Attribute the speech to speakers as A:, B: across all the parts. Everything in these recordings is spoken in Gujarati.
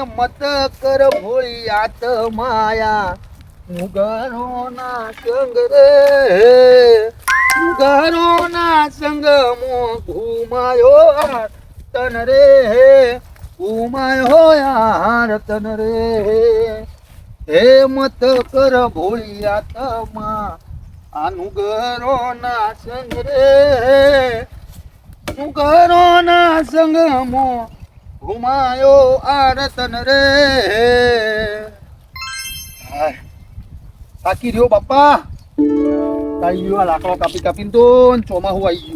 A: મત કર ભોળી આત માયા મુગરો ના સંગ રે મુગરો ના સંગ મો ઘુમાયો તન રે ઘુમાયો યાર તન રે હે મત કર ભોળી આત મા આનુગરો ના સંગ રે મુગરો ના સંગ મો ઘુમાયો આરતન રે થાકી રહ્યો બાપા તારી ગયો લાકડો કાપી કાપીને તો ચોમાહું આવી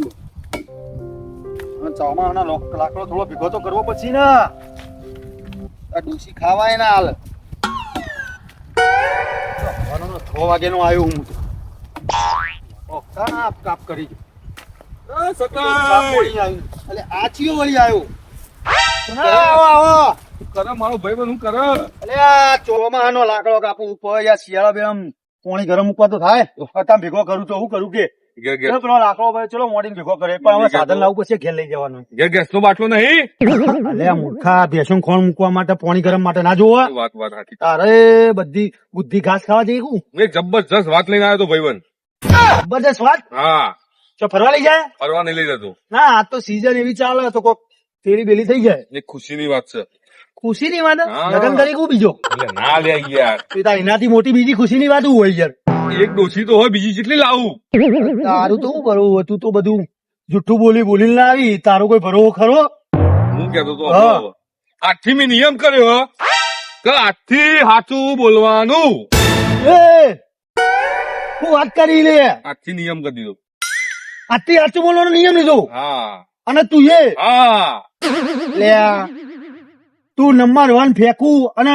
A: ગયું ચોમાહાના લાકડો થોડો ભેગો તો કરવો પછી ને આ ડૂસી ખાવાય ના હાલ 6 વાગે નો આવ્યો હું તો કાપ કાપ કરી એટલે આ ચિયો વળી આવ્યો
B: મારો ભાઈ બન હું કરે
A: અલે આ ચોમાહાનો લાકડો કાપું ઉપર યા શિયાળા બે આમ પાણી ગરમ મૂકવા તો થાય અત્યારે ભેગો કરું તો હું કરું કે પેલો લાકડો ભાઈ ચલો મોડીને ભેગો કરે પણ હવે સાધન લાવવું પછી ઘેર લઈ જવાનું
B: ગેસ નો બાટલો નહીં
A: અલે આ મૂર્ખા ભેંસું ખોણ મૂકવા માટે પાણી ગરમ માટે ના જોવા
B: વાત સાચી
A: તારે બધી બુદ્ધિ ઘાસ ખાવા જઈ હું
B: એક જબરજસ્ત વાત લઈને આવ્યો તો ભાઈબંધ
A: જબરદસ્ત વાત
B: હા
A: તો ફરવા લઈ જાય
B: ફરવા નહીં લઈ જતો
A: ના આ તો સીઝન એવી ચાલે તો કોક તેરી બેલી થઈ જાય
B: એક ખુશીની વાત છે
A: ખુશી ની વાત
B: હા.
A: લગન કરી હું બીજો
B: એટલે ના લે યાર
A: એનાથી મોટી બીજી ખુશી ની વાત શું હોય યાર
B: એક ડોસી તો હોય બીજી જેટલી લાવું
A: તારું તો શું ભરવું હતું તો બધું જુઠ્ઠું બોલી બોલીને ના આવી તારો કોઈ ભરવો ખરો
B: હું કેતો તો
A: હા.
B: આજથી મેં નિયમ કર્યો કે આજથી સાચું બોલવાનું
A: એ હું વાત કરી લે
B: આજથી નિયમ કરી દીધો
A: આજથી સાચું બોલવાનો નિયમ લીધો
B: હા
A: અને તું એ
B: હા
A: લે તું નંબર 1 ફેંકું અને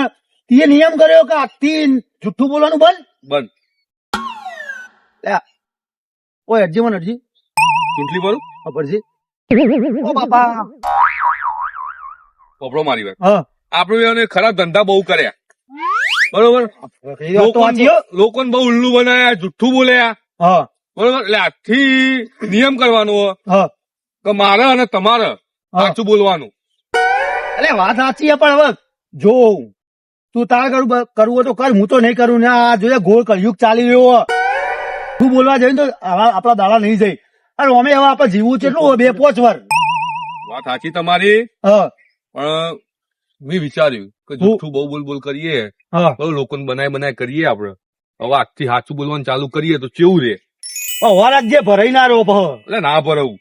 A: તે નિયમ કર્યો કે આજથી જુઠ્ઠું બોલવાનું બંધ
B: બંધ
A: લે ઓય અરજી મને અરજી
B: ચૂંટલી બોલું
A: અરજી ઓ બાપા
B: પોપડો મારી વાત
A: હા
B: આપણે એને ખરા ધંધા બહુ કર્યા બરોબર
A: એ વાત તો સાચી હો.
B: લોકોને બહુ ઉલ્લુ બનાયા જુઠ્ઠું બોલ્યા
A: હા
B: બરોબર એટલે આજથી નિયમ કરવાનો
A: હા
B: કે મારે અને તમારે સાચું બોલવાનું
A: અલે વાત સાચી છે પણ હવે જો તું તારે કરવું હોય તો કર હું તો નહીં કરું ને આ જોઈએ ગોળ કળયુગ ચાલી રહ્યો તું બોલવા જઈને તો આપડા દાડા નહીં જઈ અને અમે હવે આપણે જીવવું છે એટલું 2-5 વાર
B: વાત સાચી તમારી
A: હા
B: પણ મેં વિચાર્યું કે જુઠ્ઠું બહુ બોલ કરીએ
A: હા
B: બહુ લોકોને બનાય કરીએ આપડે હવે આજથી સાચું બોલવાનું ચાલુ કરીએ તો કેવું રે
A: વરાજ જે ભરાઈ ના રહો
B: એટલે ના ભરવું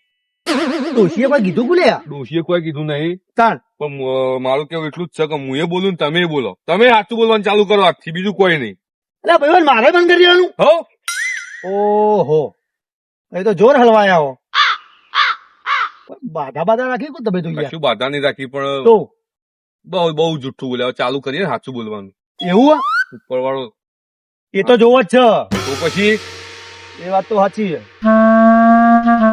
A: ડોશીએ કોઈ કીધું બોલે
B: ડોશીએ કોઈ કીધું નહીં
A: તાણ
B: પણ મારું કેવું એટલું જ છે કે હું એ બોલું ને તમે બોલો તમે સાચું બોલવાનું ચાલુ કરો આજથી બીજું કોઈ નહીં
A: એટલે ભાઈ મારે બંધ કરી દેવાનું
B: હો
A: ઓહો એ તો જોર હલવાયા હો બાધા રાખી કો તમે તો યાર
B: કશું બાધા નહીં રાખી પણ
A: તો
B: બહુ જુઠ્ઠું બોલે હવે ચાલુ કરીએ ને સાચું બોલવાનું
A: એવું
B: ઉપર વાળો
A: એ તો જોવો જ છે
B: તો પછી
A: એ વાત તો સાચી છે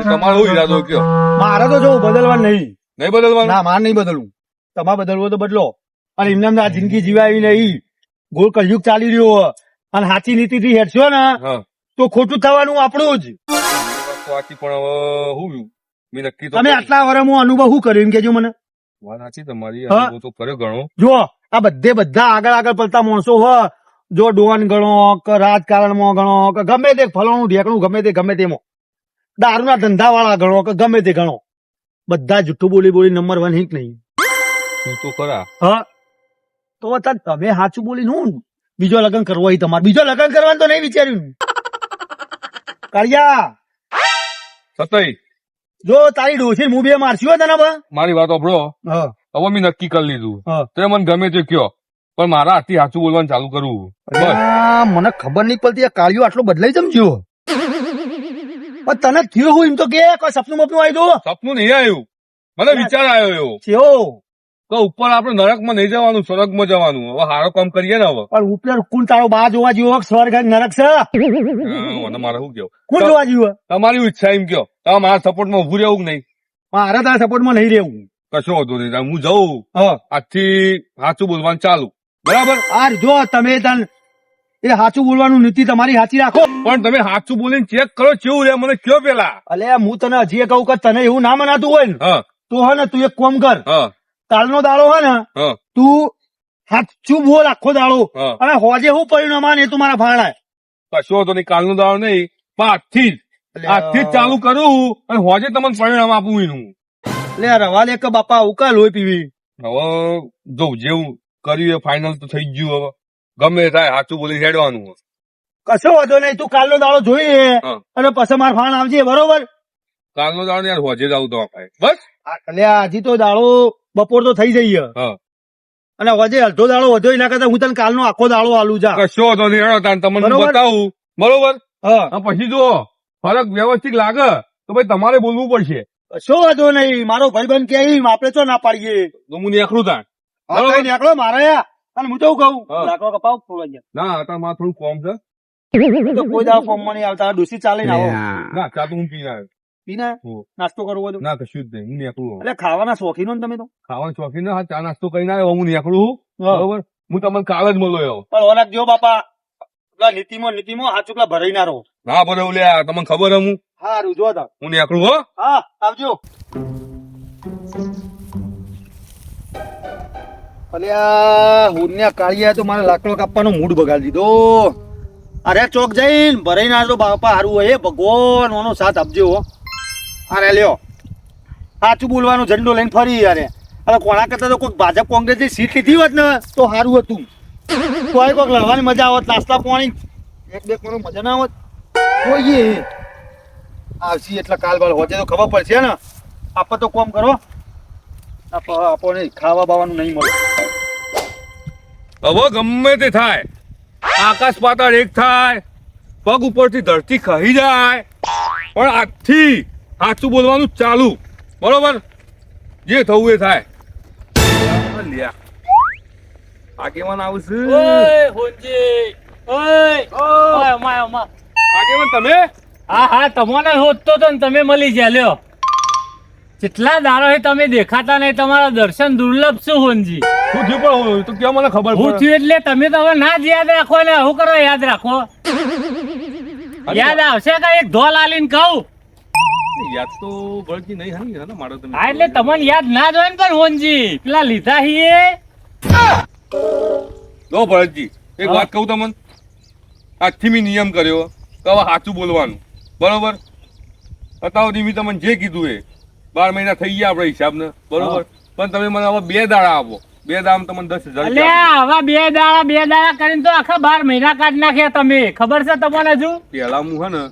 B: તમારો શું ઈરાદો કયો
A: મારે તો જો બદલવાનું નહીં
B: નહીં બદલવાનું
A: ના મારે નહીં બદલવું તમારે બદલવું હોય તો બદલો અને એમને એમ આ જિંદગી જીવાય નહીં ગોળ કળયુગ ચાલી રહ્યો હોય અને સાચી નીતિ થી હેઠશો ને
B: હા
A: તો ખોટું થવાનું આપણું જ
B: બાકી પણ હવે હું મેં નક્કી તો
A: તમે આટલા વર્ષમાં અનુભવ શું કર્યો એમ કેજો મને
B: વાત સાચી તમારી
A: હા.
B: અનુભવ તો કર્યો ઘણો
A: જો આ બધા આગળ પડતા માણસો હોય જો ડોન ગણો કે રાજકારણમાં ગણો કે ગમે તે ફલાણું ઢેકણું ગમે તેમાં દારૂના ધંધા વાળા ગણો કે ગમે તે ગણો બધા જુઠ્ઠું બોલી નંબર 1 હિંક નહીં
B: તું તો ખરા
A: હા તો તમે સાચું બોલી નું બીજો લગ્ન કરવો હોય તમારે બીજો લગ્ન કરવાનું તો નહીં વિચાર્યું કર્યા
B: સતાઈ
A: જો તારી ડોસી હું બે મારશું હોય તને બા
B: મારી વાત સાંભળો
A: હા
B: હવે મેં નક્કી કરી લીધું
A: હા
B: તો મને ગમે તે કયો પણ મારા હાથથી સાચું બોલવાનું ચાલુ કરવું બસ
A: અલ્યા, મને ખબર નહીં પડતી આ કાળિયો આટલો બદલાઈ જમજો પણ તને થયું હું એમ તો કે કોઈ સપનું બપનું આવી દો
B: સપનું નહીં આવ્યું મને વિચાર આવ્યો એવો
A: કેવો
B: તો ઉપર આપણે નરકમાં નહીં જવાનું સ્વર્ગમાં જવાનું હવે સારો કામ કરીએ ને હવે
A: પણ ઉપર કોણ તારો બા જોવા જેવો સ્વર્ગ અને નરક છે
B: હા, મને મારે શું કેવું
A: કોણ જોવા જેવો
B: તમારી ઈચ્છા એમ કયો તમે મારા સપોર્ટમાં ઉભું રહેવું કે નહીં
A: મારે તારા સપોર્ટમાં નહીં રહેવું
B: કશો વાંધો નહીં હું જઉં
A: હા
B: આજથી સાચું બોલવાનું ચાલુ બરાબર
A: આ જો તમે તન એ સાચું બોલવાનું નીતિ તમારી સાચી રાખો
B: પણ તમે સાચું બોલીને ચેક કરો કેવું રે મને કયો પેલા
A: અલે હું તને હજી કહું કે તને એવું ના મનાતું હોય ને
B: હા
A: તો હે ને તું એક કામ કર
B: હા
A: કાલનો દાડો હે ને
B: હા
A: તું સાચું બોલ આખો દાડો.
B: હા.
A: અને હોજે હું પરિણામ આવે ને એ તું મારા ભાણા.
B: કશો હતો નહીં, કાલનો દાડો નહીં, પણ આજથી જ ચાલુ કરું અને હોજે તમને પરિણામ આપું એનું.
A: લે રવા લે કે બાપા ઉકા લોહી પીવી.
B: હવે જો જેવું કર્યું એ ફાઇનલ તો થઈ જ ગયું. હવે ગમે તે થાય સાચું બોલી હેડવાનું.
A: કશો વાંધો નહીં, તું કાલનો દાડો જોઈએ
B: હા.
A: અને પછી મારા ભાણ આવજે, બરોબર?
B: કાલનો દાડો ને યાર હોજે જ આવું તો બસ.
A: એટલે હજી તો દાડો બપોર તો થઈ જઈએ
B: હા,
A: અને હજે અડધો દાડો વધો એના કરતા હું તને કાલનો આખો દાડો આલું જા.
B: કશો હતો નહીં, હેડો તાન તમને હું
A: બરોબર.
B: બતાવું. બરોબર.
A: હા,
B: હા, પછી જુઓ ફરક વ્યવસ્થિત લાગે તો ભાઈ તમારે બોલવું પડશે.
A: કશો વાંધો નહીં, મારો ભાઈબંધ કે આપણે તો ના પાડીએ.
B: તો હું નીકળું તાણ.
A: હા, કઈ નીકળો મારે યા. અને હું તો એવું કહું
B: હા.
A: લાકડો કપાવ થોડો અહીંયા.
B: ના અત્યારે મારે થોડું કોમ છે.
A: તો કોઈ દાડો ફોર્મ માં નહીં આવતા, ડોસી ચાલીને આવો.
B: ના ચા તો હું પીને આવ્યો.
A: પીને
B: હો.
A: નાસ્તો કરવો હોય તો.
B: ના કશું જ નહીં, હું નીકળું.
A: એટલે ખાવાના શોખીનો ને તમે તો.
B: ખાવાનું શોખીન ના, ચા નાસ્તો કરીને આવ્યો, હું નીકળું.
A: હા.
B: બરોબર. હું તમને કાલ જ મળ્યો.
A: પણ ઓલા જો બાપા પેલા નીતિમાં હાથ ચૂકલા ભરાઈ ના રહો.
B: ના પડે ઓલ્યા, તમને ખબર હે હું
A: હારું જો તા.
B: હું નીકળું. હો.
A: હા, આવજો. અલ્યા હુન્યા કાળિયા તો મારે લાકડો કાપવાનો મૂડ બગાડી દીધો. અરે ચોક જઈને ભરાઈ ના તો બાપા હારું હોય. ભગવાન ઓનો સાથ આપજો હો. અરે લ્યો સાચું બોલવાનો ઝંડો લઈને ફરી અરે અરે કોણા કરતા તો કોઈક ભાજપ કોંગ્રેસ ની સીટ લીધી હોત ને તો સારું હતું. કોઈ કોઈક લડવાની મજા આવત, નાસ્તા પાણી એક બે કોનો મજા ના આવત. જોઈએ આવશી એટલે કાલ બાલ હોજે તો ખબર પડશે ને. આપણે તો કોમ કરો, આપણને ખાવા બાવાનું નહીં મળે.
B: હવે ગમે તે થાય, આકાશ પાતાળ એક થાય, પગ ઉપરથી ધરતી ખહી જાય, પણ આજથી સાચું બોલવાનું ચાલુ. બરોબર. જે થવું એ થાય. લ્યા આગેવાન આવશે.
C: ઓય હોજી ઓય અમાય અમા.
B: આગેવાન તમે?
C: હા હા, તમને હોતતો તો ને તમે મળી ગયા લ્યો. કેટલા દાડો તમે દેખાતા નહીં, તમારા દર્શન દુર્લભ શું હોનજી.
B: શું થયું પણ તો ક્યાં મને ખબર
C: હું
B: પડે.
C: થયું એટલે તમે તો હવે ના જ યાદ રાખો ને શું કરો યાદ રાખો. યાદ આવશે કે એક ધોલ આલીને કહું.
B: યાદ તો ભળતી નહીં હાની ને મારો તમે.
C: હા એટલે તમને યાદ ના જ હોય ને પણ હોનજી પેલા લીધા હીએ.
B: જો ભરતજી એક
C: હા.
B: વાત કહું તમને. આજથી મેં નિયમ કર્યો કે હવે સાચું બોલવાનું. બરોબર. અત્યાર સુધી મેં તમને જે કીધું એ 12 મહિના થઈ ગયા આપણા હિસાબને. બરોબર. પણ તમે મને હવે 2 દાડા આપો. 2 દાડા તમને 10,000
C: એટલે આવા બે દાડા કરીને તો આખા 12 મહિના કાઢી નાખ્યા તમે. ખબર છે તમને હજુ?
B: પેલા હું હે ને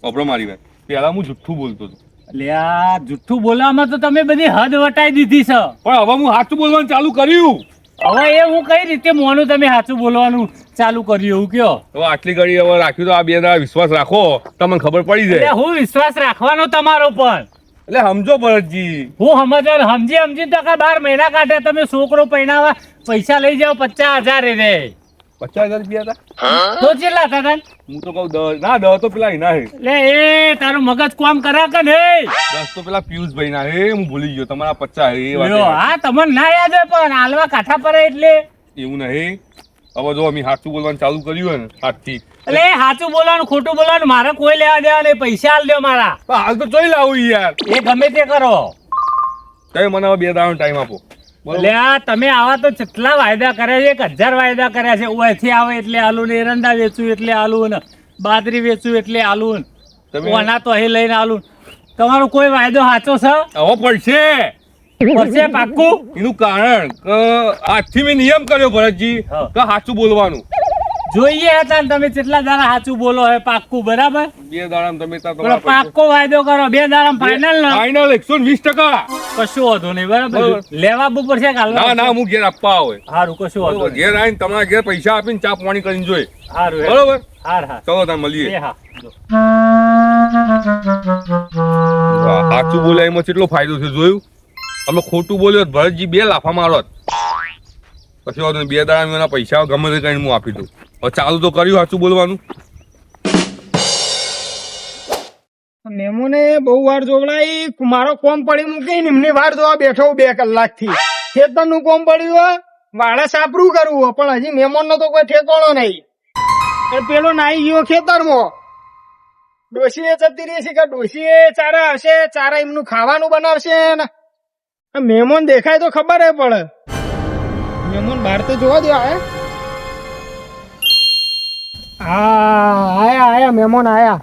B: અભરો મારી વાત, પેલા હું જુઠ્ઠું બોલતો હતો.
C: એટલે આ જુઠ્ઠું બોલવામાં તો તમે બધી હદ વટાઈ દીધી છે.
B: પણ હવે હું સાચું બોલવાનું ચાલુ કર્યું.
C: હવે એ હું કઈ રીતે મોનું તમે સાચું બોલવાનું ચાલુ કર્યું એવું કયો?
B: હવે આટલી ઘડી હવે રાખ્યું તો આ 2 દાડા વિશ્વાસ રાખો, તમને ખબર પડી
C: એટલે
B: જાય.
C: હું વિશ્વાસ રાખવાનો તમારો પણ.
B: એટલે સમજો ભરતજી.
C: હું સમજી તો આખા 12 મહિના કાઢે. તમે છોકરો પૈણાવા પૈસા લઈ જાઓ 50,000 રે.
B: 50,000 રૂપિયા હતા.
C: તો ચેટલા હતા તને?
B: હું તો કહું 10 ના 10 તો પેલા એના હે.
C: એટલે એ તારું મગજ કામ કરા કે નહીં?
B: 10 તો પેલા પિયુષભાઈ ના હે. હું ભૂલી ગયો. તમારા 50 હે એ વાત.
C: લ્યો, હા તમને ના યાદ હોય પણ હાલવા કાંઠા પર એટલે.
B: એવું નહીં. હવે જો અમે સાચું બોલવાનું ચાલુ કર્યું હોય ને આજથી,
C: એટલે એ સાચું બોલવાનું ખોટું બોલવાનું મારે કોઈ લેવા દેવા નહીં. પૈસા આલ દો મારા.
B: પણ હાલ તો જોઈ લાવું યાર.
C: એ ગમે તે કરો.
B: તમે મને હવે 2 દાડાનો ટાઈમ આપો. બરોબર?
C: એટલે આ તમે આવા તો કેટલા વાયદા કર્યા છે? 1000 વાયદા કર્યા છે. ઓયથી આવે એટલે આલુ ને, એરંડા વેચું એટલે આલુ ને, બાજરી વેચું એટલે આલુ ને,
B: તમે
C: ઓના તો અહીં લઈને આલુ. તમારો કોઈ વાયદો સાચો છે?
B: હવે પડશે.
C: પડશે પાક્કું?
B: એનું કારણ કે આજથી મેં નિયમ કર્યો ભરતજી
C: હા.
B: કે સાચું બોલવાનું.
C: જોઈએ હતા ને તમે કેટલા દાડા સાચું બોલો હે પાક્કું બરાબર?
B: 2 દાડામાં તમે તાર
C: બોલો
B: તમારા
C: પાક્કો વાયદો કરો. 2 દાડા ફાઇનલ ને
B: ફાઇનલ 120%.
C: કશું વાંધો નહીં બરાબર?
B: બરાબર.
C: લેવા બપોર છે કે
B: ના ના હું ઘેર આપવા આવે.
C: સારું કશું વાંધો
B: બરોબર.
C: નહીં.
B: ઘેર આવીને તમારા ઘેર પૈસા આપીને ચા પાણી કરીને જોઈએ.
C: સારું હે.
B: બરોબર.
C: હાર હાર
B: ચલો તાર મળીએ.
C: એ હા જો.
B: સાચું બોલ્યા એમાં કેટલો ફાયદો છે જોયું. અમે ખોટું બોલ્યો તો ભરતજી 2 લાફા મારો. પછી વાંધો નહીં, 2 દાડા એના પૈસા ગમે તે કરીને હું આપી દઉં. હવે ચાલુ તો કર્યું સાચું બોલવાનું.
D: મેમોને બહુ વાર જોવડાઈ. મારો કોમ પડી મૂકીને એમની વાર જોવા બેઠો 2 કલાકથી. ખેતરનું કોમ પડ્યું હોય, વાળા સાપરું કરવું હોય, પણ હજી મેમોનનો તો કોઈ ઠેકાણો નહીં. એ પેલો નાઈ ગયો ખેતરમાં. ડોશીએ જતી રહી છે કે ડોશીએ ચારા આવશે, ચારા એમનું ખાવાનું બનાવશે ને મહેમાન દેખાય તો ખબર પડે. મહેમાન બહાર તો જોવા દો આયા આયા મહેમાન આયા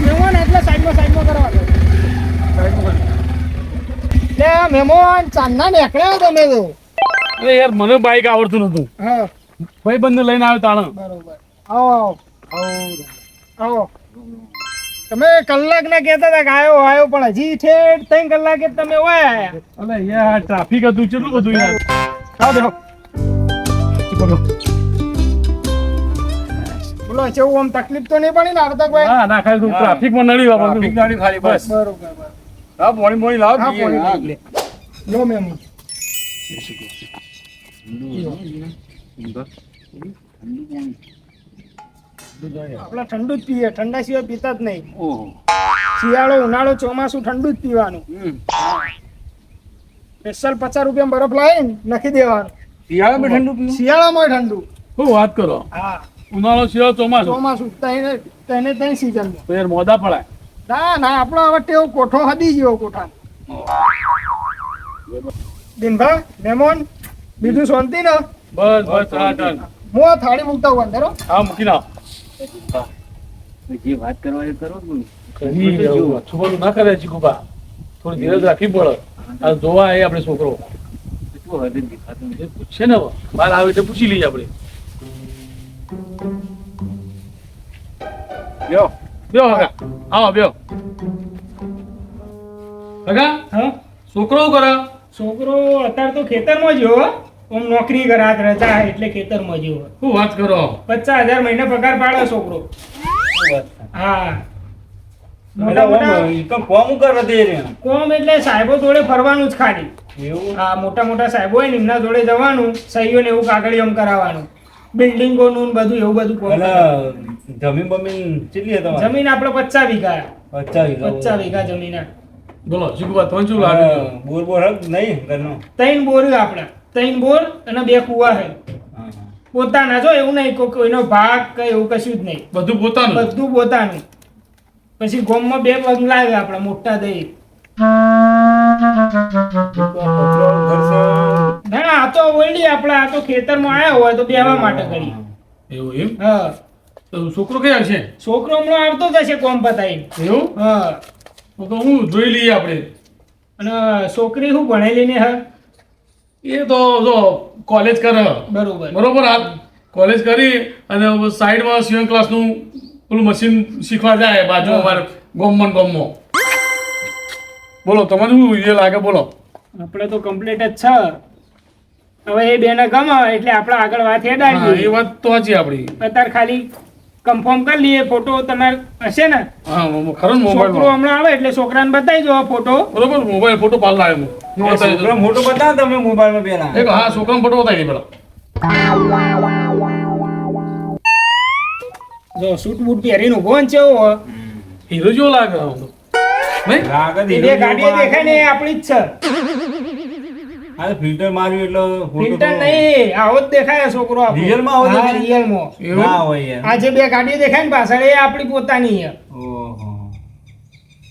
D: મહેમાન એટલે સાઈડમાં કરવા દો લે મહેમાન ચાંદના નીકળ્યા તમે તો
C: અરે યાર મને બાઈક આવડતું નતું
D: હા
C: ભાઈ બંને લઈને આવ્યો તાણ
D: બરોબર આવો તમે કલાક ના કહેતા હતા કે આવ્યો પણ હજી ઠેઠ 3 કલાકે તમે ઓય આયા
C: અલે યાર ટ્રાફિક હતું કેટલું બધું યાર
D: આવો દેખો બોલો કેવું આમ તકલીફ તો નહીં પડી ને આવતા કોઈ
C: હા ના ખાલી ટ્રાફિક માં નડ્યું
B: ટ્રાફિક ગાડી ખાલી બસ
D: બરોબર
B: હા મોડી લાવ
D: હા
B: પીએ.
D: પોણી લો મેમ આપડા ઠંડુ જ પીએ ઠંડા સિવાય પીતા જ નહીં
B: ઓહો
D: શિયાળો ઉનાળો ચોમાસું ઠંડુ જ પીવાનું સ્પેશિયલ 50 રૂપિયા બરફ લાવીને નાખી દેવાનું
B: શિયાળામાં ઠંડુ પીવું
D: શિયાળામાં ઠંડુ
C: શું વાત કરો
D: હા
C: ઉનાળો શિયાળો ચોમાસું
D: ચોમાસું ત્રણ સીઝન
C: તો યાર મોદા પડાય
D: ના આપણો હવે ટેવ કોઠો હદી ગયો કોઠા દિનભા મેમોન બીજું શાંતિ ને
C: બસ હા ચાલ
D: હું આ થાળી મૂકતા હું અંદર હો.
C: હા મૂકી નાખ
B: જે વાત કરવા એ કરો જ બોલું.
C: કરી રહ્યો છુપાલું ના કરે ચીકુબા થોડી ધીરજ રાખવી પડે આ જોવા એ આપણે છોકરો
B: એટલું હદ જ દેખાતું
C: એ પૂછશે ને હવે. બહાર આવે એટલે પૂછી લઈએ આપણે
B: લ્યો
C: બેહો હગા આવો બેહો હગા
D: હા
C: છોકરો શું કરે
D: છોકરો અત્યારે તો ખેતરમાં જ હો આમ નોકરી કરાત રજા એટલે ખેતરમાં જ હો
C: શું વાત કરો
D: 50,000 મહિને પગાર પાડે છોકરો હા મોટા મોટા કોમ એટલે સાહેબો જોડે ફરવાનું જ ખાલી હા મોટા મોટા સાહેબો હોય ને એમના જોડે જવાનું સહીઓ ને એવું કાગળિયો કરાવવાનું બિલ્ડિંગોનું ને બધું એવું બધું કોમ કરે.
E: જમીન બમીન કેટલી હતી તમારી?
D: જમીન આપણે 50 વીઘા
E: 50
D: 50 વીઘા જમીન હે.
C: બોલો ચીકુબા તમને શું લાગે
E: બોર બોર હક નહીં ઘરનો?
D: 3 બોર હે આપણા 3 બોર અને 2 કુવા હે
E: હા, હા.
D: પોતાના જો એવું નહીં કોઈનો ભાગ કઈ એવું કશું જ નહીં
C: બધું પોતાનું
D: બધું પોતાનું પછી ગોમમાં 2 બંગલા આવે આપણા મોટા દઈ
E: પેટ્રોલ ખર્ચો?
D: ના આ તો ઓલડી આપણા આ તો ખેતરમાં આયા હોય તો બેવા માટે કરી
C: એવું એમ
D: હા
C: તો છોકરો ક્યાં છે
D: છોકરો હમણાં આવતો જ હશે કોમ પતાઈને
C: એવું
D: હા
C: તો હું જોઈ લઈએ આપણે
D: અને છોકરી શું ભણેલી ને હા
C: એ તો જો કોલેજ કરે
D: બરોબર
C: બરોબર હાલ કોલેજ કરી અને સાઈડમાં સીવન ક્લાસનું પેલું મશીન શીખવા જાય બાજુ અમારે ગોમમાં બોલો તમને શું એ લાગે બોલો
D: આપણે તો કમ્પ્લીટ જ છે હવે એ બેને ગમે એટલે આપણે આગળ વાત
C: હા, એ
D: હેડાડીએ
C: વાત તો સાચી આપણી
D: અત્યારે ખાલી કન્ફર્મ કરી લઈએ ફોટો તમારે હશે ને
C: હા ખરો ને
D: છોકરો
C: મોબાઈલ
D: હમણાં આવે એટલે છોકરાને બતાવી દો આ ફોટો
C: બરોબર મોબાઈલ ફોટો પાલ લાવ્યો હું બતાવી
E: છોકરો
C: દઉં.
E: મોટો બતાવો તમે મોબાઈલમાં પેલા.
C: એક હા છોકરાનો ફોટો બતાવી દે પેલા
D: જો સૂટ બૂટ પહેરીને ઉભો ને ચેવો હોય.
C: હીરો જેવો લાગે આમ તો. નહીં
E: રાગ જ
D: એ બે ગાડીઓ દેખાય ને એ આપણી જ છે
E: આ ફિલ્ટર માર્યું એટલે photo
D: ફિલ્ટર
E: તો
D: નહીં આવો જ દેખાય છોકરો આપણો.
E: રિયલમાં આવો
D: હા,
E: દેખાય?
D: રિયલમાં.
C: એવું
E: ના હોય યાર.
D: આ જે બે ગાડીઓ દેખાય ને પાછળ એ આપણી પોતાની છે
E: ઓહો.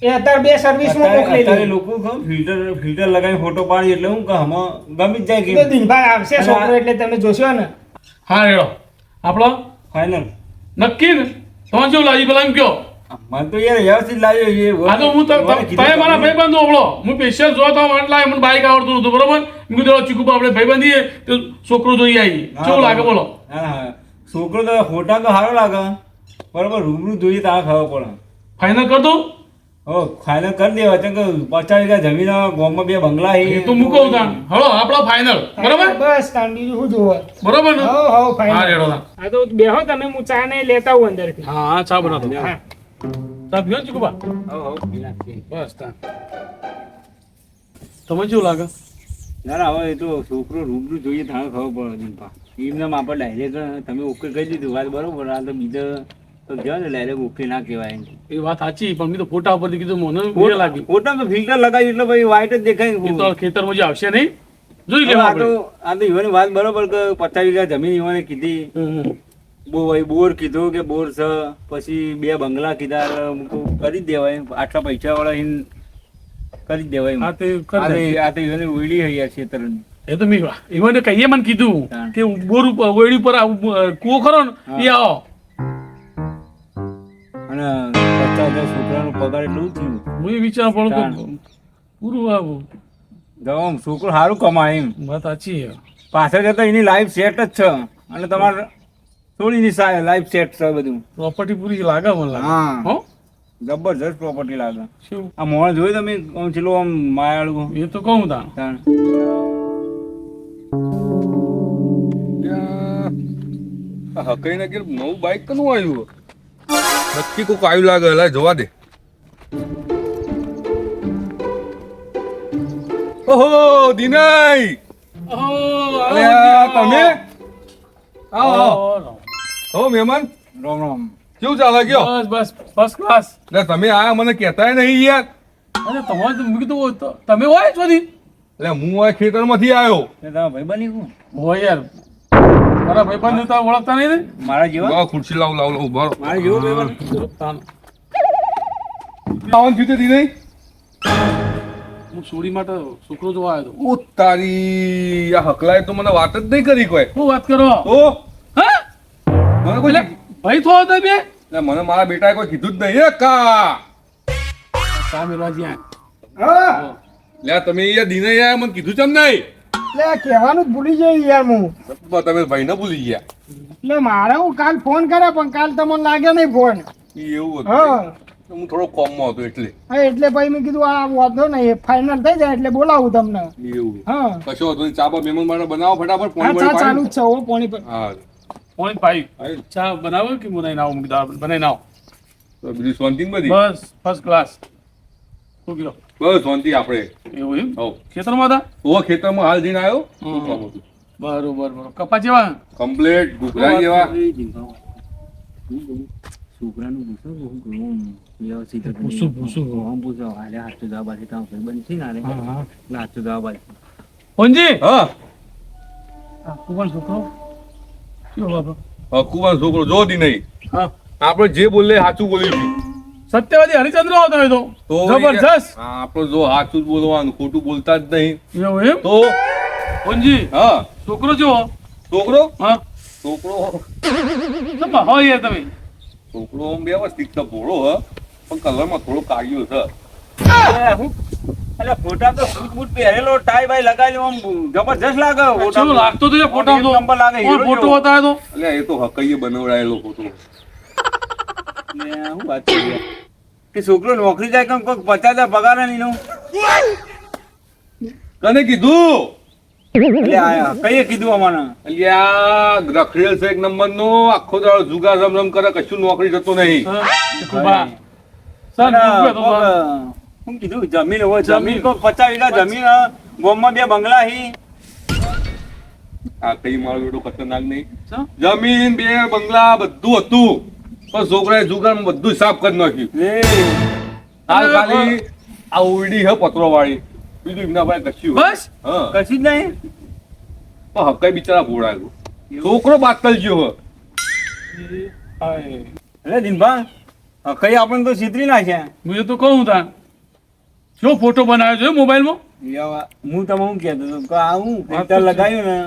D: એ અત્યારે 2 સર્વિસમાં
E: અત્યારે
D: મોકલેલી
E: લોકો કહો ફિલ્ટર લગાવી ફોટો પાડી એટલે હું કે આમાં ગમી જ જાય
D: તો
E: કે
D: દિનભાઈ આવશે છોકરો એટલે તમે જોશો ને
C: હા રેડો આપણો
E: ફાઇનલ.
C: નક્કી ને તમે શું લાગી પેલા એમ કયો
E: મને તો યાર વ્યવસ્થિત લાગ્યો એ
C: આ તો હું તમે મારા ભાઈબંધ ઓળો હું સ્પેશિયલ જો તો માટે લાવ્યો મને બાઈક આવડતું નતું બરોબર મેં કીધું ચીકુ આપણે ભાઈબંધીએ તો છોકરો જોઈ આવી કેવું લાગે બોલો
E: હા છોકરો તો ફોટા તો સારો લાગે બરોબર રૂબરૂ જોઈએ તો આ ખબર પડે.
C: ફાઇનલ કર દઉં
E: હો ફાઇનલ કરી દેવા કેમ કે 50 વીઘા જમીન ગામમાં 2 બંગલા
C: એ તો મૂકો તાણ હળો આપણા ફાઇનલ બરોબર
D: બસ તાણ બીજું શું જોવે
C: બરોબર ને
D: હો
C: હા
D: ફાઈન
C: રેડો તાણ
D: હા તો બેહો તમે હું ચા ને લેતા આવું અંદરથી
C: હા હા ચા બનાવો
D: હા
C: ચા પીવો ને ચીકુબા બસ તાણ તમને શું લાગે
E: ના હવે એ તો છોકરો રૂબરૂ જોઈએ તો ખબર પડે દીપા એમને આપણે ડાયરેક્ટ તમે ઓકે કહી દીધું વાત બરોબર આ તો બીજા તો જાઓ ને ડાયરેક્ટ ઓકે ના કહેવાય
C: એ વાત સાચી પણ મેં તો ફોટા ઉપરથી કીધું મને બીજે લાગી
E: ફોટા તો ફિલ્ટર લગાવ્યું એટલે ભાઈ વ્હાઈટ જ
C: એ
E: દેખાય
C: તો ખેતરમાં જે આવશે નહીં જોઈ
E: હવે
C: લેવા
E: આ તો ઈવાની વાત બરોબર કે 50 વીઘા જમીન ઈવાને કીધી બોર કીધું કે બોર છે પછી 2 બંગલા કીધા એટલે હું કહું કરી જ દેવાય આટલા પૈસા વાળા કરી જ દેવાય
C: હા તે કરી દે.
E: આ તો એની ઓયડી હે યાર ક્ષેત્રની.
C: એ તો મેં ઈવોને કહીએ મને કીધું
E: હા.
C: કે બોર ઉપર ઓયડી ઉપર આ કૂવો ખરો ને એ આવો
E: અને 50,000 છોકરાનો પગાર એટલું જ થયું.
C: હું એ વિચાર પડું કે
E: તાણ.
C: પૂરું આવું
E: જવાબ છોકરો સારું કમાય એમ.
C: વાત સાચી છે.
E: પાછળ જતા એની લાઈફ સેટ જ છે અને તમારે થોડીની લાઈફ સેટ છે બધું.
C: પ્રોપર્ટી પૂરી લાગે મને લાગે
E: હા.
C: હો
E: જબરજસ્ત પ્રોપર્ટી લાગે.
C: શું
E: આ મોણ જોયું તમે આમ ચેલો આમ માયાળું
C: એ તો કહું તા
E: તાણ.
B: આ હકઈ ના ઘેર નવું બાઈક કનું આવ્યું નક્કી કોક આવ્યું લાગે લા જોવા દે. ઓહો દિનય અરે આ તમે આવો આવો હો મહેમાન
E: રામ રામ.
B: કેવું ચાલે ગયો
C: બસ બસ ફર્સ્ટ ક્લાસ
B: એટલે તમે આયા મને કહેતાય નહીં યાર.
C: અરે તમારે તો મેં કીધું તમે હોય છોથી
B: એટલે હું આ ખેતરમાંથી આવ્યો.
E: તે તારા ભાઈબંધ કોણ?
C: હોય યાર મારા ભાઈબંધ તો ઓળખતા નહીં ને
E: મારા જેવા?
B: લાવો ખુરશી લાવ લાવ લાવ ઉભા રહો.
E: મારા જેવો ભાઈબંધ?
B: આવવાનું થયું તે દિનય
C: હું સોડી માટે છોકરો જોવા આવ્યો હતો
B: ઓ તારી આ હકલાએ તો મને વાત જ નહીં કરી કોઈ.
C: શું વાત કરો
B: તો
C: હા
B: મને કોઈ
C: એટલે ભાઈ થો હતો બે
B: એટલે મને મારા બેટાએ કોઈ કીધું જ નહીં હે કા.
C: ચા મેળવા જ્યાં
A: હા
B: લે તમે યાર દિને યાર મને કીધું ચમ નહીં.
D: એટલે આ કહેવાનું જ ભૂલી જઈ યાર હું
B: તમે ભાઈને ભૂલી ગયા.
D: એટલે મારે હું કાલ ફોન કર્યો પણ કાલ તમને લાગે નહીં ફોન
B: ઈ એવું
D: હા
B: હતું. હું થોડો કોમમાં હતો એટલે
D: હા એટલે ભાઈ મેં કીધું આ વાંધો નહીં ફાઇનલ થઈ જાય એટલે બોલાવું તમને
B: એવું.
D: હા
B: કશો હતો નહીં. ચા બા મહેમાન માટે બનાવો ફટાફટ
D: હા
B: પાણી
D: ચા ચાલુ
B: પાણી
D: જ છે હો પાણી પર
B: હા
C: પોઈન્ટ ભાઈ
B: આયુ.
C: ચા બનાવો કે બનાવીને આવો બનાવીને આવો
B: તો બીજું શાંતિ ને બધી
C: બસ ફર્સ્ટ ક્લાસ શું કયો
B: બસ શાંતિ આપણે
C: એવું એમ
B: હો
C: ખેતરમાં હતા
B: ઓ ખેતરમાં હાલ જઈને આવ્યો
C: હમ. બરોબર બરોબર કપા જેવા
B: કમ્પ્લેટ ઘૂઘરા જેવા.
E: છોકરાનું પૂછો હું ઘણું વ્યવસ્થિત હતું.
C: પૂછું, પૂછું.
E: આમ પૂછો હાલે હાથો જવાબ આપે તારો ભાઈબંધ છે ને હાલે
C: હા હા
E: એટલે હાથો જવાબ આપે.
C: પંજી
B: હા
C: કુમાર છોકરો કયો બાપા
B: હકુમાર છોકરો જો દી નહીં
C: હા
B: આપણે જે બોલે સાચું બોલીશું.
C: સત્યવાદી હરિચંદ્ર હતો એ તો
B: તો
C: જબરજસ્ત
B: હા, આપણે જો સાચું જ બોલવાનું ખોટું બોલતા જ નહીં.
C: એવું એમ
B: તો
C: પંજી
B: હા
C: છોકરો જો
B: છોકરો
C: હા
B: છોકરો
C: શેમાં હોય યાર તમે
B: છોકરો આમ વ્યવસ્થિત તો ભોળો હ પણ કલરમાં થોડો કાળિયો છે.
E: એટલે ફોટા તો સૂટ બૂટ પહેરેલો ટાઈ બાઈ લગાવેલો આમ જબરજસ્ત લાગે.
C: કેવો લાગતો તો ફોટો
E: એક નંબર લાગે,
C: કોણ
E: હીરો
C: ફોટો
E: જેવો.
C: બતાવ્યો તો
B: એટલે એ તો હકઈએ બનાવડાયેલો ફોટો.
E: ને શું વાત છે યાર? કે છોકરો નોકરી જાય કેમ કોઈક 50,000 પગાર નહીં એનો?
B: તને કીધું
E: એટલે આ કઈએ કીધું અમાને?
B: અલ્યા રખડેલ છે એક નંબર નો આખો દાડો જુગાર રમ રમ કરે કશું નોકરી જતો નહીં.
C: કુબા સર
E: અને
C: મૂકવે તો
E: કોક, શું કીધું જમીન હોય જમીન કોક 50 વીઘા જમીન હ. ગામમાં 2 બંગલા હી.
B: આ કઈ મારો બેટો ખતરનાક નહીં.
C: શું?
B: જમીન 2 બંગલા બધું હતું પણ છોકરાએ જુગારમાં બધું સાફ કરી નાખ્યું.
E: એ
B: હાલ ખાલી આ ઉડી હે પત્રો વાળી બીજું એમના પાસે કશું
C: બસ
B: હા
E: કશું જ નહીં.
B: પણ હકાઈ બિચારા ભોળાયો છોકરો બાતલ ગયો હે.
E: એટલે દિનભા કઈ આપણને તો છેતરી નાખ્યા.
C: હું એ તો કહું તા શું ફોટો બનાવ્યો છે મોબાઈલમાં
E: યાર, હું તમને શું કહેતો હતો કે આ હું ફિલ્ટર લગાવ્યું ને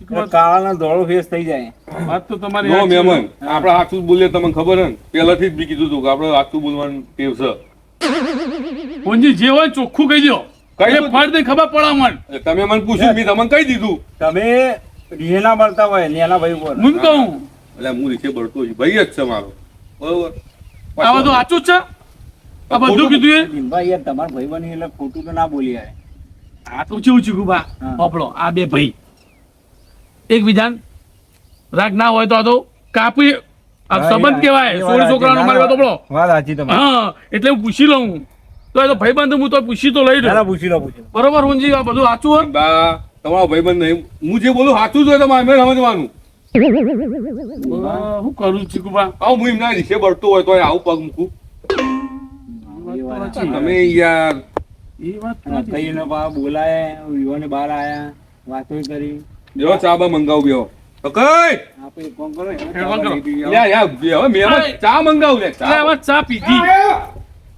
E: એટલે કાળાનો ધોળો ફેસ થઈ જાય.
C: વાત તો તમારી
B: નો
C: સાચી.
B: મહેમાન આપણે સાચું જ બોલીએ તમને ખબર હે ને પહેલાથી જ બી કીધું હતું કે આપણે સાચું બોલવાનું ટેવ છે.
C: પંજી જે હોય ચોખ્ખું કહી દો
B: કહી
C: એ
B: દો.
C: ફળ દે ખબર પડા મન
B: એટલે તમે મને પૂછ્યું મેં તમને કહી દીધું.
E: તમે રિહેના મળતા હોય નેના ભાઈ ઉપર
C: હું કહું
B: એટલે હું રીસે બળતો છું ભાઈ જ છે મારો બરોબર.
C: આ બધું સાચું જ છે આ બધું કીધું એ
E: દિનભા યાર તમારા ભાઈ બની એટલે ખોટું તો ના બોલી યાર.
C: આ તો ચેવું ચીકું બા
E: હા.
C: આપણો આ બે ભાઈ એકબીજાને રાગ ના હોય તો આ તો કાપી આ સંબંધ કહેવાય
E: એ વાત
C: 16 છોકરાનો
E: સાચી.
C: મારી વાત આપણો
E: વાત સાચી તમારી.
C: હા એટલે હું પૂછી લઉં તો એ તો ભાઈબંધ હું તો પૂછી તો લઈ
E: ચાલો
C: લઉં
E: પૂછી લો પૂછી લો.
C: બરોબર હુંજી આ બધું સાચું હોય
B: બા તમારો ભાઈબંધ નહીં હું જે બોલું સાચું જ હોય તમારે મેં સમજવાનું.
C: હું કરું ચીકુબા
B: આવું હું એમના રીસે બળતો હોય તો આવું પગ મૂકું.
E: એ વાત
C: સાચી.
B: તમે યાર
C: એ વાત
E: અને
C: સાચી.
E: કઈને બા બોલાયા યુવાને બહાર આયા વાતો કરી.
B: જો ચા બા મંગાવું બેહો. ઓકે
E: આપણે એક કામ કરો
C: એક કામ કરો.
B: લ્યા યાર બેહો મહેમાન ચા મંગાવું લે
C: એટલે
B: ચા.
C: આમાં ચા પીધી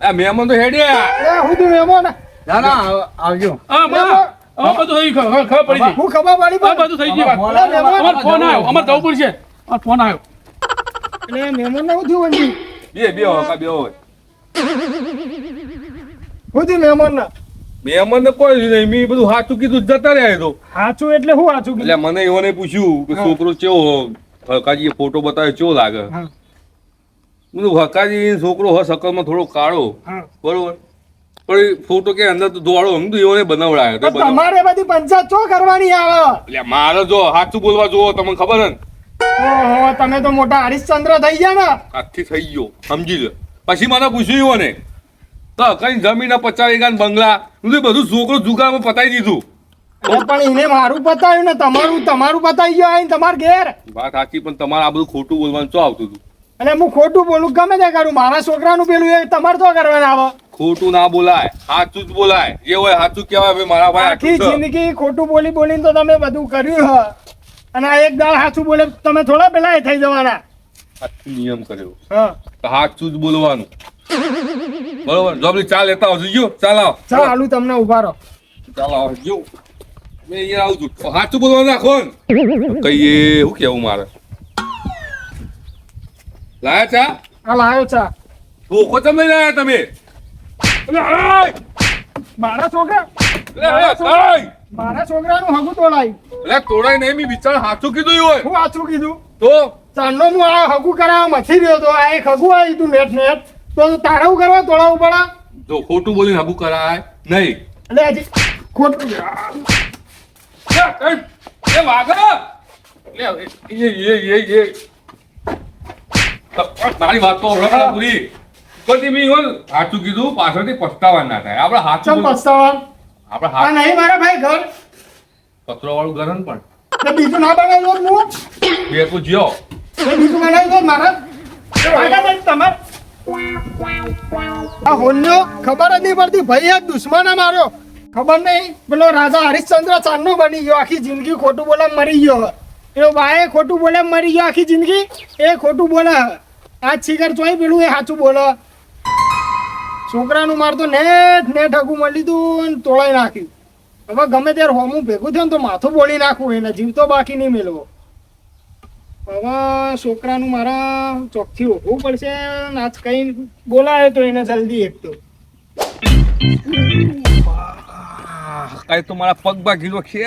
B: આ મહેમાન તો હેડ્યા
D: હું તો એમો ને
A: ના ના આવજો.
C: હા બધું થઈ ગયું, ખબર પડી ગઈ.
D: હું ખબર પડી
C: હા, બધું થઈ ગયું.
D: અલા, મહેમાન.
C: અમારો ફોન આવ્યો, અમારે જવું પડશે. અમારો ફોન આવ્યો.
D: એટલે મહેમાન ને શું થયું વંજી?
B: બે હોય બે હોય
D: શું થયું મહેમાન ને?
B: મહેમાન ને કોઈ નહીં, મેં બધું સાચું કીધું જતા રહ્યા એ તો.
D: સાચું એટલે શું સાચું
B: એટલે મને એઓને પૂછ્યું કે છોકરો કેવો હકાજી ફોટો બતાવ્યો કેવો લાગે.
D: હા.
B: બધું હકાજી છોકરો હ શકલમાં થોડો કાળો
D: હા.
B: બરોબર, પણ એ ફોટો કે અંદર તો ધોળો હમદું એઓને બનાવડાયો તો
D: પણ તમારે બધી પંચાયત ચો કરવાની આવે?
B: એટલે મારે જો સાચું બોલવા જોવો તમને ખબર ને
D: ઓહો, તમે તો મોટા હરિશ્ચંદ્ર થઈ ગયા ને.
B: આજથી થઈ ગયો સમજી લો. પછી મને પૂછ્યું એઓને તો કઈ જમીન 50 વીઘા બંગલા બધું છોકરો જુગારમાં પતાવી દીધું.
D: અરે પણ એને મારું પતાવ્યું ને તમારું પતાવી ગયો આઈને તમાર ઘેર.
B: વાત સાચી, પણ તમારે આ બધું ખોટું બોલવાનું શું આવતું હતું?
D: અને હું ખોટું બોલું ગમે તે કરું, મારા છોકરાનું પેલું એ તમારે તો કરવાના આવે.
B: ખોટું ના બોલાય, સાચું જ બોલાય. જે હોય સાચું કહેવાય. ભાઈ મારા ભાઈ
D: આખી
B: આટલું છે.
D: જિંદગી ખોટું બોલીને તો તમે બધું કર્યું હ, અને આ એક દાળ સાચું બોલે તમે થોડા પેલા એ થઈ જવાના.
B: સાચું નિયમ કર્યો
D: હા,
B: તો સાચું જ બોલવાનું. બરોબર, જો પેલી ચા લેતા આવજો. જો ચાલ આવ,
D: ચાલ હાલું તમને ઉભા રહો.
B: ચાલ આવજો. મેં અહીંયા આવું છું. સાચું બોલવાનું રાખો ને. કહીએ શું કેવું મારે? લાયા ચા?
D: હાલ આવ્યો ચા.
B: ધોકો તમે લાયા તમે?
D: મારા છોકરા
B: એટલે
D: મારા છોકરાનું હગું તોડાય.
B: તોડાય નહીં, મેં બિચારા સાચું કીધું હોય
D: હું સાચું કીધું?
B: તો
D: ચાંદનો હું આ હગું કરાવવા મથી રહ્યો તો આ એક હગું આવ્યું તું નેટ તો તારે હું કરવા તોડાવવું પડે?
B: જો ખોટું બોલીને હબુ કરાય નહીં.
D: એટલે હજી ખોટું
B: એ વાગા મારી વાત તો ઓળખ પૂરી પછી મેં સાચું કીધું, પાછળથી પસ્તાવા ના થાય. આપણે સાચું
D: ચમ પસ્તાવા?
B: આપણે
D: આ નહીં મારા ભાઈ ઘર
B: કચરો વાળું ઘર ને પણ
D: એટલે બીજું ના બનાવી દો હું
B: બે તું જ્યો
D: એ બીજું બનાવી દો મારા તમારે આ હોલ્યો ખબર જ નહીં પડતી ભાઈ, એક દુશ્મન આ મારો ખબર નહીં. પેલો રાજા હરિશ્ચંદ્ર ચાંદનો બની ગયો, આખી જિંદગી ખોટું બોલે મરી ગયો. એનો બાએ ખોટું બોલે મરી ગયો આખી જિંદગી, એ ખોટું બોલે. આ શિખર ચોય પેલું એ સાચું બોલે. છોકરાનું માર તો નેટ હગું મળી તું અને તોડાઈ નાખ્યું. હવે ગમે ત્યારે હોમું ભેગું થયું ને તો માથું બોલી નાખવું, એને જીવ તો બાકી નહીં મેળવો. હવે છોકરાનું મારા ચોકથી ઓળખવું પડશે. આજ કઈ બોલાય તો એને જલ્દી એક તો
B: કાંઈ તો મારા પગ ભાગીલો છે.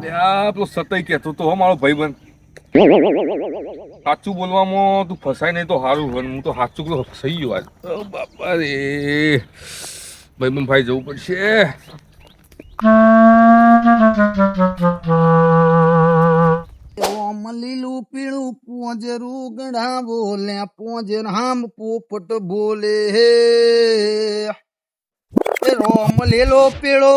B: પેલો સતઈ કહેતો તો મારો ભાઈબંધ સાચું બોલવામાં તું ફસાય નહીં તો સારું હોય. હું તો સાચું બોલો ફસાઈ ગયો આજ. બાપા રે ભાઈબંધ ભાઈ જવું પડશે.
F: ઓમ લીલું પીળું પોજરું ગઢા બોલે પોજર હામ પોપટ બોલે હે રોમ લીલો પીળો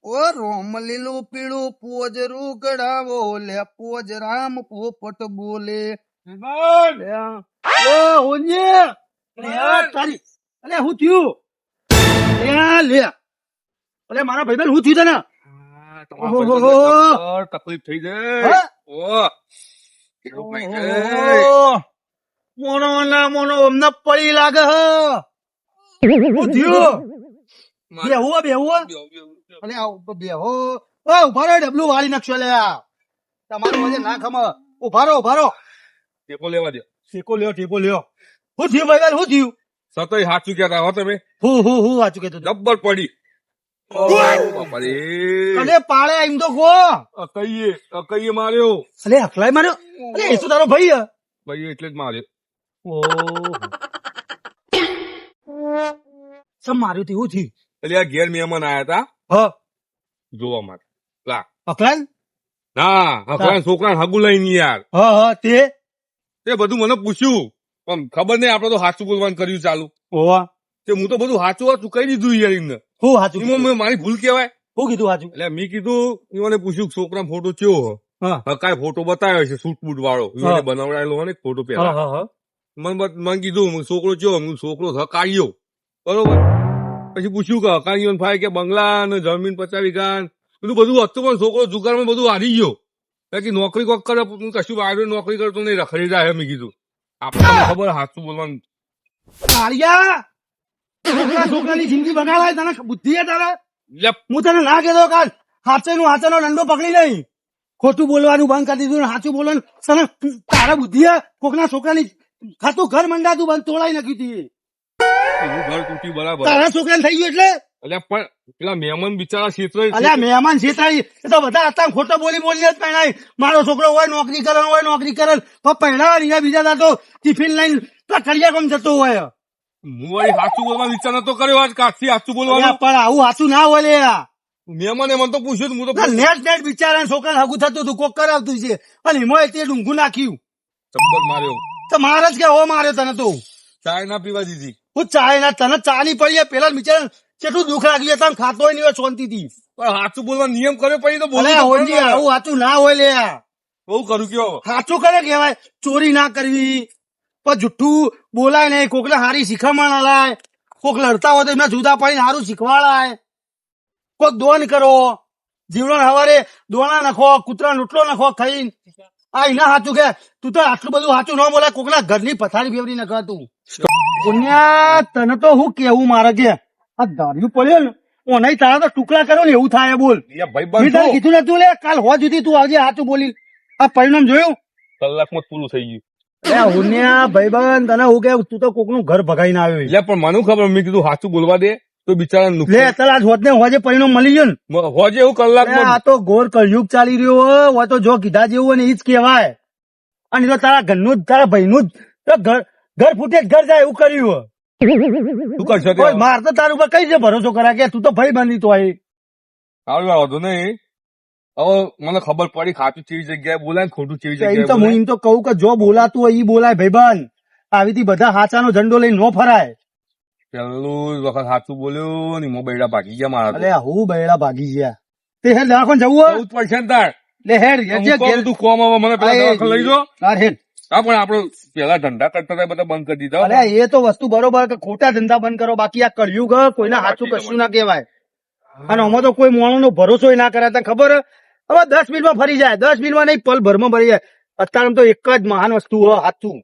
F: ઓ રોમ લીલું પીળું પોજરું ગઢા બોલે પોજર હામ પોપટ બોલે.
A: તારી અલે હું થયું? લે અલે મારા ભાઈબંધ હું થયું તને?
B: તકલીફ થઈ જાય.
A: મોનો ના મોનો અમને પડી લાગે હ. હું થયું? બેહું અલે આવ બેહો. ઉભા રહો, ડબલું વાળી નાખશો. લે તમારું મજે ના ખમ. ઉભા રહો.
B: ટેકો લેવા દે.
A: ટેકો લ્યો. હું થયું ભાઈબંધ? હું થયું?
B: સતઈ સાચું કહેતા હો તમે.
A: હું વાંચું કેતો
B: જબ્બર પડી. બાપા રે.
A: અલે પાળે એમ તો ગો.
B: કહીએ માર્યો.
A: અલે હકલાય માર્યો? અલે એ શું તારો ભાઈ હે?
B: ભાઈ એટલે જ માર્યો.
A: સમ માર્યું તું? હું થયું?
B: એટલે આ ઘેર મહેમાન આયા હતા
A: હા
B: જોવા માટે. લા
A: હકલાય?
B: ના હકલાન છોકરાને હગું લઈને યાર.
A: હા તે
B: તે બધું મને પૂછ્યું પણ ખબર નહીં, આપણે તો સાચું બોલવાનું કર્યું ચાલુ.
A: ઓવા
B: તે હું તો બધું સાચું કહી દીધું યાર એમને.
A: હું સાચું
B: એમાં મારી ભૂલ કહેવાય.
A: હું કીધું સાચું?
B: એટલે મેં કીધું એને પૂછ્યું છોકરા ફોટો કેવો
A: હા
B: હકાય ફોટો બતાવ્યો છે સૂટ બૂટ વાળો એને બનાવડાયેલો હોય ને ફોટો પેલા મને કીધું છોકરો ચેવો? છોકરો હકાયો બરોબર. પછી પૂછ્યું કે હકાયો ભાઈ કે બંગલા ને જમીન 50 વીઘા બધું હતું, પણ છોકરો જુગારમાં બધું હારી ગયો. કે નોકરી કોક કરે, હું કશું વાયરો નોકરી કરતો નહીં, રખડી જાય. મેં કીધું આપણે ખબર સાચું બોલવાનું.
A: કાળિયા છોકરાની જિંદગી બગાડાય તને બુદ્ધિ હે તારે
B: લે
A: હું તને ના કહેતો કાલ હાથેનો દંડો પકડી નહીં ખોટું બોલવાનું બંધ કરી દીધું ને સાચું બોલવાનું તને તારા બુદ્ધિ હે કોકના છોકરાની ખાતું ઘર મંડાતું બંધ તોડાઈ નાખ્યું તી
B: એનું ઘર તૂટ્યું બરાબર
A: તારા છોકરાને થઈ ગયું એટલે
B: એટલે પણ પેલા મહેમાન બિચારા ક્ષેત્ર
A: અલ્યા મહેમાન છેતરાઈ એ તો બધા હતા ખોટો બોલી બોલીને જ પહેણાય મારો છોકરો હોય નોકરી કરે પણ પહેણાવા નહીં બીજા દાતો ટિફિન લઈને કરિયા કોમ જતો હોય
B: હું વળી સાચું બોલવાનો વિચાર નતો કર્યો આજ કાચથી સાચું
A: અલ્યા,
B: બોલવાનું
A: પણ આવું સાચું ના હોય લે
B: મહેમાને મને તો પૂછ્યું તું, હું તો
A: નેટ બિચારા છોકરા હગું થતું હતું કોક કરાવતું છે અને એમાં તે ડુંગું નાખ્યું
B: ચબ્બર માર્યો
A: તો મારે જ કે હો માર્યો તને તો
B: ચાય ના પીવા દીધી
A: હું ચાય ના તને ચાલી પડી પેલા બિચારા કેટલું દુઃખ લાગ્યું તમે ખાતો હોય નહીં હોય શાંતિથી
B: પણ સાચું બોલવાનો નિયમ કર્યો પછી તો બોલું
A: અલ્યા,
B: તો
A: હોજી,
B: ખરું ને.
A: આવું સાચું ના હોય લે
B: બહુ કરું કયો
A: સાચું કરે કહેવાય ચોરી ના કરવી પણ જુઠ્ઠું બોલાય નહીં કોકને હારી શીખવામણ હલાય કોક લડતા હોય તો એમને જુદા પડીને સારું શીખવાડાય કોક દોન કરો જીવડો હવારે દોણા નાખો કૂતરા રોટલો નાખો ખાઈને આ એના સાચું કે તું તો આટલું બધું સાચું ન બોલાય કોકના ઘરની પથારી ફેવરી નખા તું પુણ્યા તને તો હું કેવું મારે કે આ દારૂ પડ્યો ને ઓ નહીં તારા તો ટુકડા કરો ને એવું થાય બોલ
B: ભાઈ
A: મેં તને કીધું નતું લે કાલ હોવા જુદી તું આવજે સાચું બોલી આ પરિણામ જોયું
B: કલાકમાં જ પૂરું થઈ ગયું
A: અરે હુન્યા ભાઈબંધ તને હું કે તું તો કોકનું ઘર ભગાઈને આવ્યો
B: એટલે પણ મને ખબર મેં કીધું સાચું બોલવા દે તો બિચારા
A: લે
B: નુકસાન
A: ચાલ આજ હોત ને હોજે પરિણામ મળી ગયું ને
B: હોજે એવું
A: અરે
B: કલાકમાં
A: આ તો ઘોર કળયુગ ચાલી રહ્યો હોય તો જો કીધા જેવું હોય ને એ જ કહેવાય અને એ તો તારા ઘરનું જ તારા ભાઈનું જ તો ઘર ફૂટે ઘર જાય એવું કર્યું
B: શું કરશો તે?
A: હોય માર તો તારા ઉપર કઈ રીતે ભરોસો કરા કે તું તો ભાઈ બની તો અહીં
B: સારું વાંધો નહીં હવે મને ખબર પડી ખાતું ચેવી જગ્યાએ બોલાય ને ખોટું ચેવી
A: એમ
B: જગ્યાએ
A: તો હું
B: બોલાય.
A: એમ તો કહું કે જો બોલાતું હોય ઈ બોલાય ભાઈબંધ આવી બધા હાચાનો ઝંડો લઈને ન ફરાય
B: પેલું જ વખત સાચું બોલ્યું ને મોં બૈડા ભાગી ગયા મારા તો.
A: અરે હું બૈડા ભાગી ગયા તે હેડ દવાખાને જવું હોય
B: જવું જ પડશે ને તાર.
A: લે હેડ
B: હું
A: જે
B: કહું તું કોમ આવે મને પેલા દવાખાને લઈ જાઓ.
A: તાર હેડ
B: હા પણ આપડે પેલા ધંધા કરતા હતા એ બધા બંધ કરી દીધા હો.
A: અરે એ તો વસ્તુ બરોબર કે ખોટા ધંધા બંધ કરો બાકી આ કળિયુગ હ, કોઈના હાચું કશું ના કહેવાય અને આમાં તો કોઈ માણસનો ભરોસો ના કરે તને ખબર હે? હવે 10 મિનિટમાં ફરી જાય 10 મિનિટમાં નહીં પલ ભરમાં ભરી જાય અત્યારે તો એક જ મહાન વસ્તુ હ હાચું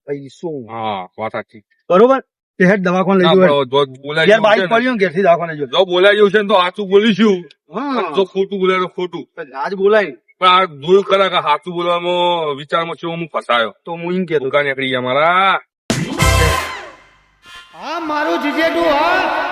A: પૈસો
B: હા વાત સાચી.
A: બરોબર તે હેડ દવાખાને લઈ
B: ના,
A: જવું
B: પણ જો બોલાય
A: ઘેર
B: જેવું
A: બાઈક
B: છે ને,
A: પડ્યું ને ઘેરથી દવાખાને લઈ
B: જો બોલાય જેવું છે ને તો સાચું બોલીશું.
A: હા
B: જો ખોટું બોલાય તો ખોટું.
A: આજ બોલાય
B: પણ આ જોયું ખરા કે સાચું બોલવામાં વિચારમાં છે હું ફસાયો.
A: તો હું એમ કેતો
B: દુકાન નીકળી ગયા મારા.
A: હા મારું જીજેડું હા